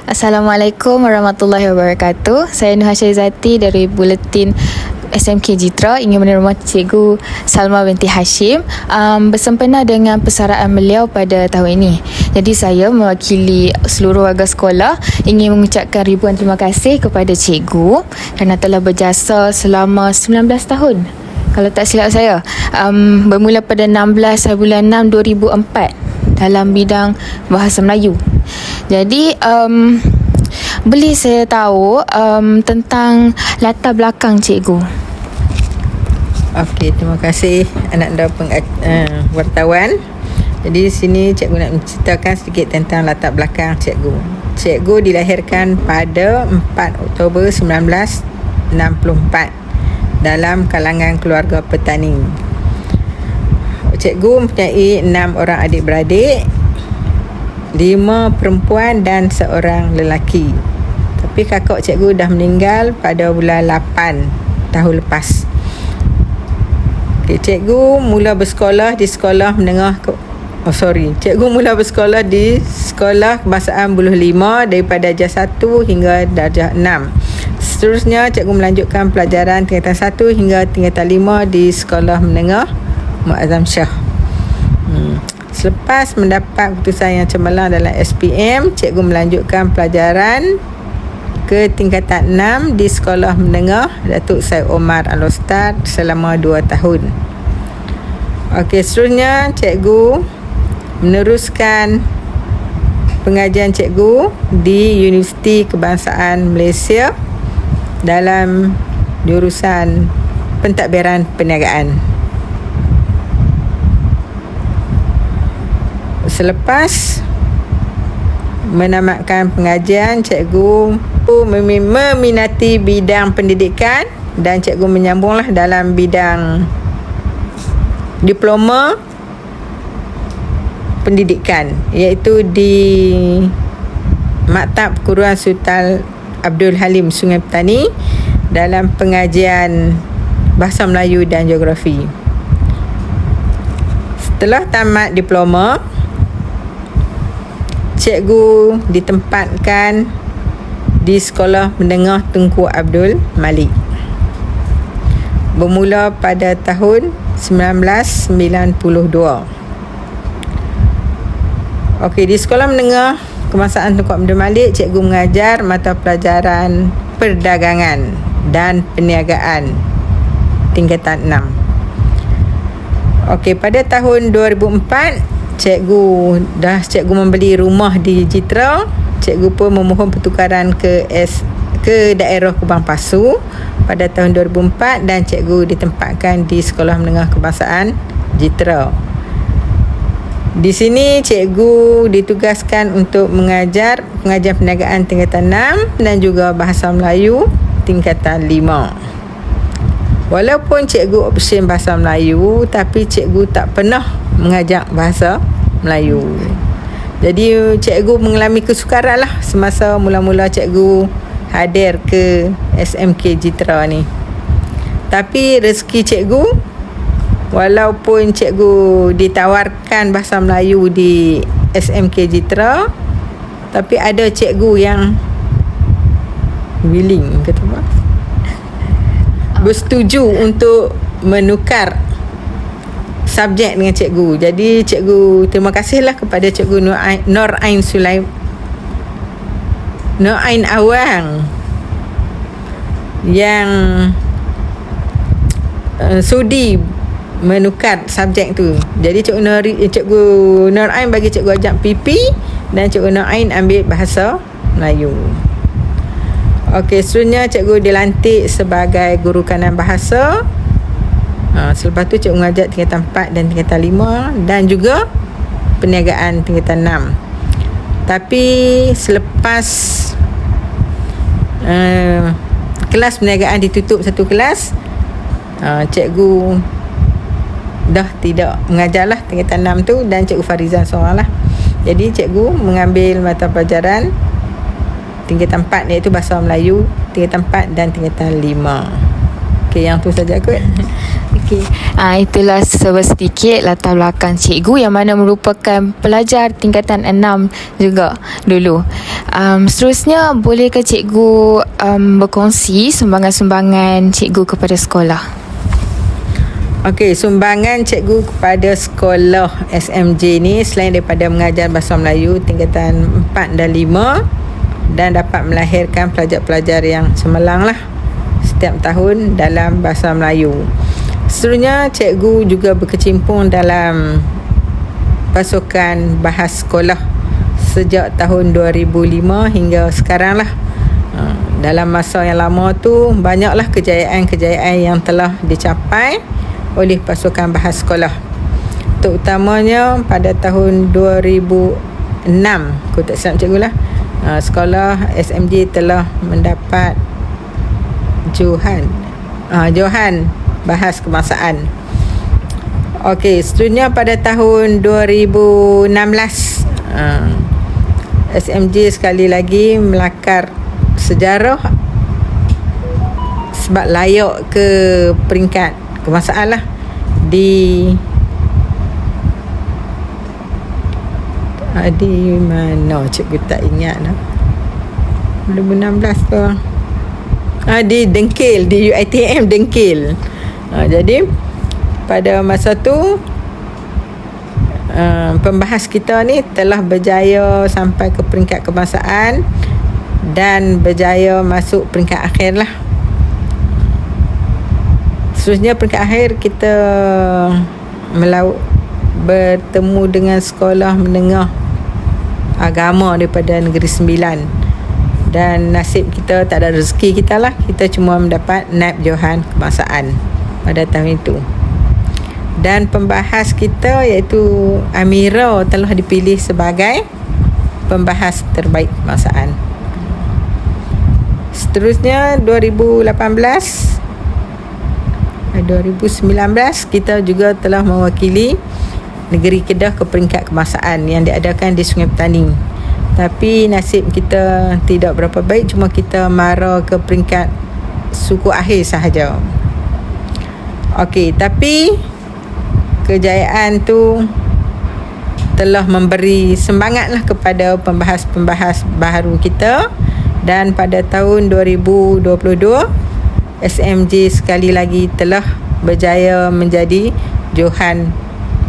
Assalamualaikum warahmatullahi wabarakatuh. Saya Nur Hashizati dari Buletin SMK Jitra ingin menerima Cikgu Salma binti Hashim bersempena dengan persaraan beliau pada tahun ini. Jadi saya mewakili seluruh warga sekolah ingin mengucapkan ribuan terima kasih kepada Cikgu kerana telah berjasa selama 19 tahun. Kalau tak silap saya, bermula pada 16 bulan 6 2004 dalam bidang bahasa Melayu. Jadi boleh saya tahu tentang latar belakang cikgu? Okey, terima kasih anak wartawan. Jadi di sini cikgu nak menceritakan sedikit tentang latar belakang cikgu. Cikgu dilahirkan pada 4 Oktober 1964 dalam kalangan keluarga petani. Cikgu mempunyai 6 orang adik-beradik, 5 perempuan dan 1 lelaki. Tapi kakak cikgu dah meninggal pada bulan 8 tahun lepas. Cikgu mula bersekolah di sekolah menengah Cikgu mula bersekolah di Sekolah Kebangsaan Buloh 5 daripada darjah 1 hingga darjah 6. Seterusnya cikgu melanjutkan pelajaran tingkatan 1 hingga tingkatan 5 di Sekolah Menengah Muazzam Shah. Selepas mendapat keputusan yang cemerlang dalam SPM, cikgu melanjutkan pelajaran ke tingkatan 6 di Sekolah Menengah Datuk Syed Omar Al-Ustad selama 2 tahun. Okey, seterusnya cikgu meneruskan pengajian cikgu di Universiti Kebangsaan Malaysia dalam jurusan pentadbiran perniagaan. Selepas menamatkan pengajian, cikgu meminati bidang pendidikan dan cikgu menyambunglah dalam bidang diploma pendidikan, iaitu di Maktab Perguruan Sultan Abdul Halim Sungai Petani dalam pengajian Bahasa Melayu dan Geografi. Setelah tamat diploma, cikgu ditempatkan di Sekolah Menengah Tunku Abdul Malik bermula pada tahun 1992. Okey, di Sekolah Menengah Kebangsaan Tunku Abdul Malik, cikgu mengajar mata pelajaran perdagangan dan perniagaan tingkatan 6. Okey, pada tahun 2004 cikgu membeli rumah di Jitra. Cikgu pun memohon pertukaran ke daerah Kubang Pasu pada tahun 2004 dan cikgu ditempatkan di Sekolah Menengah Kebangsaan Jitra. Di sini cikgu ditugaskan untuk mengajar pengajian perniagaan tingkatan 6 dan juga bahasa Melayu tingkatan 5. Walaupun cikgu option bahasa Melayu, tapi cikgu tak pernah mengajar bahasa Melayu. Jadi cikgu mengalami kesukaran lah semasa mula-mula cikgu hadir ke SMK Jitra ni. Tapi rezeki cikgu, walaupun cikgu ditawarkan bahasa Melayu di SMK Jitra, tapi ada cikgu yang willing, kata apa, bersetuju untuk menukar subjek dengan cikgu. Jadi cikgu terima kasihlah kepada cikgu Nur Ain Awang yang sudi menukar subjek tu. Jadi cikgu Nur Ain bagi cikgu ajak PP dan cikgu Nur Ain ambil bahasa Melayu. Okey, seterusnya cikgu dilantik sebagai guru kanan bahasa. Selepas tu cikgu mengajar tingkatan 4 dan tingkatan 5 dan juga perniagaan tingkatan 6. Tapi selepas kelas perniagaan ditutup satu kelas, cikgu dah tidak mengajarlah tingkatan 6 tu dan cikgu Farizan seorang lah. Jadi cikgu mengambil mata pelajaran tingkatan 4 iaitu bahasa Melayu tingkatan 4 dan tingkatan 5. Okey, yang tu saja kot. Okey, itulah sedikit latar belakang cikgu yang mana merupakan pelajar tingkatan 6 juga dulu. Seterusnya, bolehkah cikgu berkongsi sumbangan-sumbangan cikgu kepada sekolah? Okey, sumbangan cikgu kepada sekolah SMJ ni selain daripada mengajar bahasa Melayu tingkatan 4 dan 5 dan dapat melahirkan pelajar-pelajar yang cemerlang lah setiap tahun dalam bahasa Melayu. Seterusnya, cikgu juga berkecimpung dalam pasukan bahas sekolah sejak tahun 2005 hingga sekarang lah. Dalam masa yang lama tu, banyaklah kejayaan-kejayaan yang telah dicapai oleh pasukan bahas sekolah. Terutamanya pada tahun 2006, aku tak silap cikgu lah, sekolah SMJ telah mendapat Johan bahas kebangsaan. Okey, seterusnya pada tahun 2016 SMJ sekali lagi melakar sejarah sebab layak ke peringkat kebangsaan lah di mana cikgu tak ingat lah 2016 tu di Dengkil, di UiTM Dengkil. Jadi pada masa tu pembahas kita ni telah berjaya sampai ke peringkat kebangsaan dan berjaya masuk peringkat akhir lah. Seterusnya peringkat akhir kita bertemu dengan sekolah menengah agama daripada Negeri Sembilan, dan nasib kita tak ada rezeki kita lah, kita cuma mendapat naib Johan kebangsaan pada tahun itu. Dan pembahas kita iaitu Amira telah dipilih sebagai pembahas terbaik kebangsaan. Seterusnya 2019 kita juga telah mewakili negeri Kedah ke peringkat kebangsaan yang diadakan di Sungai Petani. Tapi nasib kita tidak berapa baik, cuma kita mara ke peringkat suku akhir sahaja. Okey, tapi kejayaan tu telah memberi semangatlah kepada pembahas-pembahas baharu kita, dan pada tahun 2022 SMJ sekali lagi telah berjaya menjadi Johan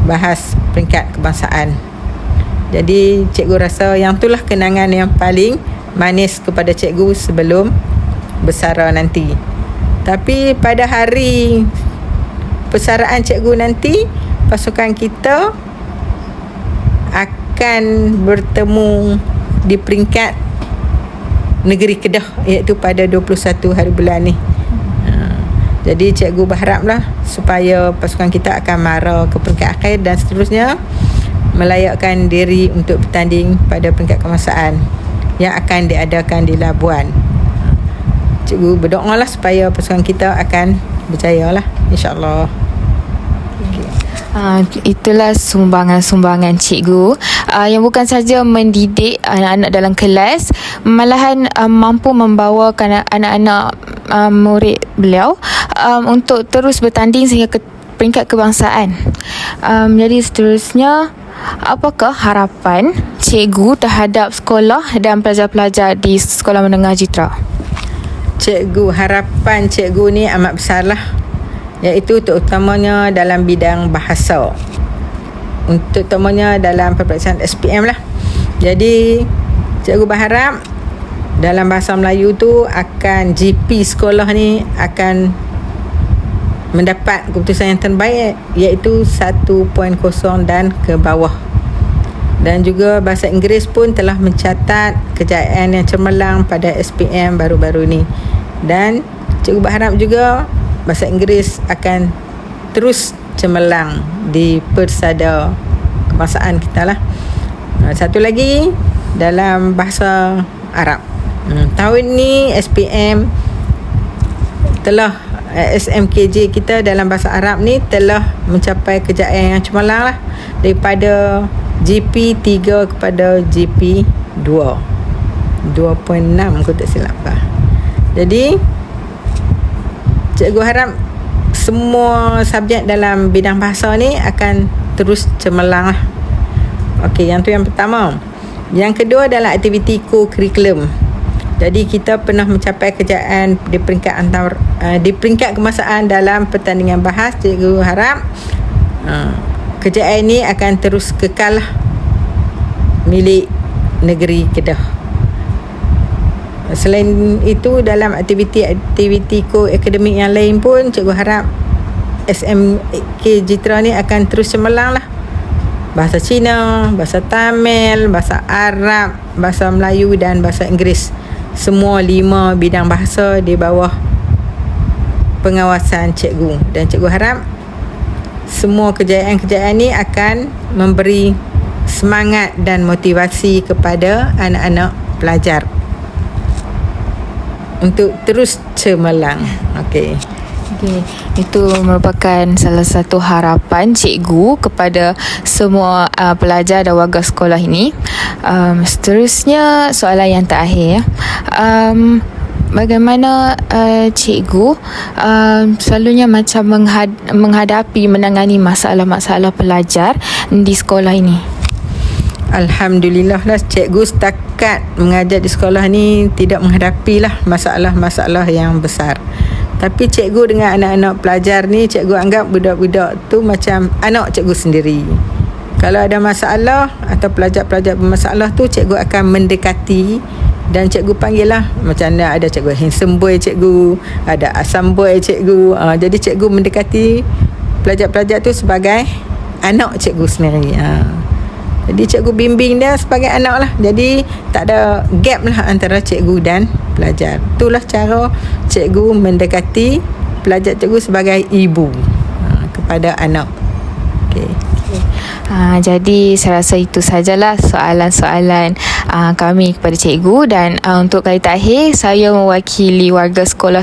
bahas peringkat kebangsaan. Jadi cikgu rasa yang itulah kenangan yang paling manis kepada cikgu sebelum bersara nanti. Tapi pada hari persaraan cikgu nanti, pasukan kita akan bertemu di peringkat negeri Kedah, iaitu pada 21 hari bulan ni. Jadi cikgu berharaplah supaya pasukan kita akan mara ke peringkat akhir dan seterusnya melayakkan diri untuk bertanding pada peringkat kebangsaan yang akan diadakan di Labuan. Cikgu berdoalah supaya pasukan kita akan berjaya lah, insyaAllah. Itulah sumbangan-sumbangan cikgu yang bukan saja mendidik anak-anak dalam kelas, malahan mampu membawakan anak-anak murid beliau untuk terus bertanding sehingga ke peringkat kebangsaan. Jadi seterusnya, apakah harapan cikgu terhadap sekolah dan pelajar-pelajar di Sekolah Menengah Jitra? Cikgu, harapan cikgu ni amat besar lah, iaitu terutamanya dalam bidang bahasa, terutamanya dalam peperiksaan SPM lah. Jadi cikgu berharap dalam bahasa Melayu tu akan GP sekolah ni akan mendapat keputusan yang terbaik, iaitu 1.0 dan ke bawah. Dan juga bahasa Inggeris pun telah mencatat kejayaan yang cemerlang pada SPM baru-baru ni. Dan cikgu berharap juga bahasa Inggeris akan terus cemerlang di persada kebangsaan kita lah. Satu lagi dalam bahasa Arab. Tahun ni SPM telah SMKJ kita dalam bahasa Arab ni telah mencapai kejayaan yang cemerlang lah, daripada GP 3 kepada GP 2 2.6 aku tak silap lah. Jadi cikgu harap semua subjek dalam bidang bahasa ni akan terus cemerlang lah. Okey, yang tu yang pertama. Yang kedua adalah aktiviti co-curriculum. Jadi kita pernah mencapai kejayaan di peringkat kemasaan dalam pertandingan bahas. Cikgu harap kejayaan ini akan terus kekal milik negeri Kedah. Selain itu, dalam aktiviti ko-akademik yang lain pun, cikgu harap SMK Jitra ni akan terus cemerlang lah. Bahasa Cina, bahasa Tamil, bahasa Arab, bahasa Melayu dan bahasa Inggeris. Semua 5 bidang bahasa di bawah pengawasan cikgu. Dan cikgu harap semua kejayaan-kejayaan ni akan memberi semangat dan motivasi kepada anak-anak pelajar untuk terus cemerlang. Okey. Okay. Itu merupakan salah satu harapan cikgu kepada semua pelajar dan warga sekolah ini. Seterusnya, soalan yang terakhir. Bagaimana cikgu selalunya macam menangani masalah-masalah pelajar di sekolah ini? Alhamdulillah lah, cikgu setakat mengajar di sekolah ni tidak menghadapilah masalah-masalah yang besar. Tapi cikgu dengan anak-anak pelajar ni, cikgu anggap budak-budak tu macam anak cikgu sendiri. Kalau ada masalah atau pelajar-pelajar bermasalah tu, cikgu akan mendekati dan cikgu panggil lah. Macam mana, ada cikgu handsome boy cikgu, ada asam boy cikgu. Jadi cikgu mendekati pelajar-pelajar tu sebagai anak cikgu sendiri. Jadi cikgu bimbing dia sebagai anak lah. Jadi tak ada gap lah antara cikgu dan pelajar. Itulah cara cikgu mendekati pelajar cikgu sebagai ibu kepada anak. Okay. Jadi saya rasa itu sajalah soalan-soalan kami kepada cikgu. Dan untuk kali terakhir, saya mewakili warga sekolah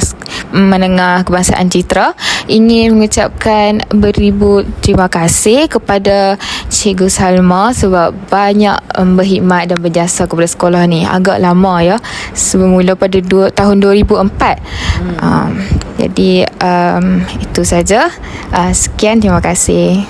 menengah kebangsaan Citra ingin mengucapkan beribu terima kasih kepada Cikgu Salma sebab banyak berkhidmat dan berjasa kepada sekolah ni. Agak lama ya, semula pada tahun 2004. Jadi itu saja. Sekian, terima kasih.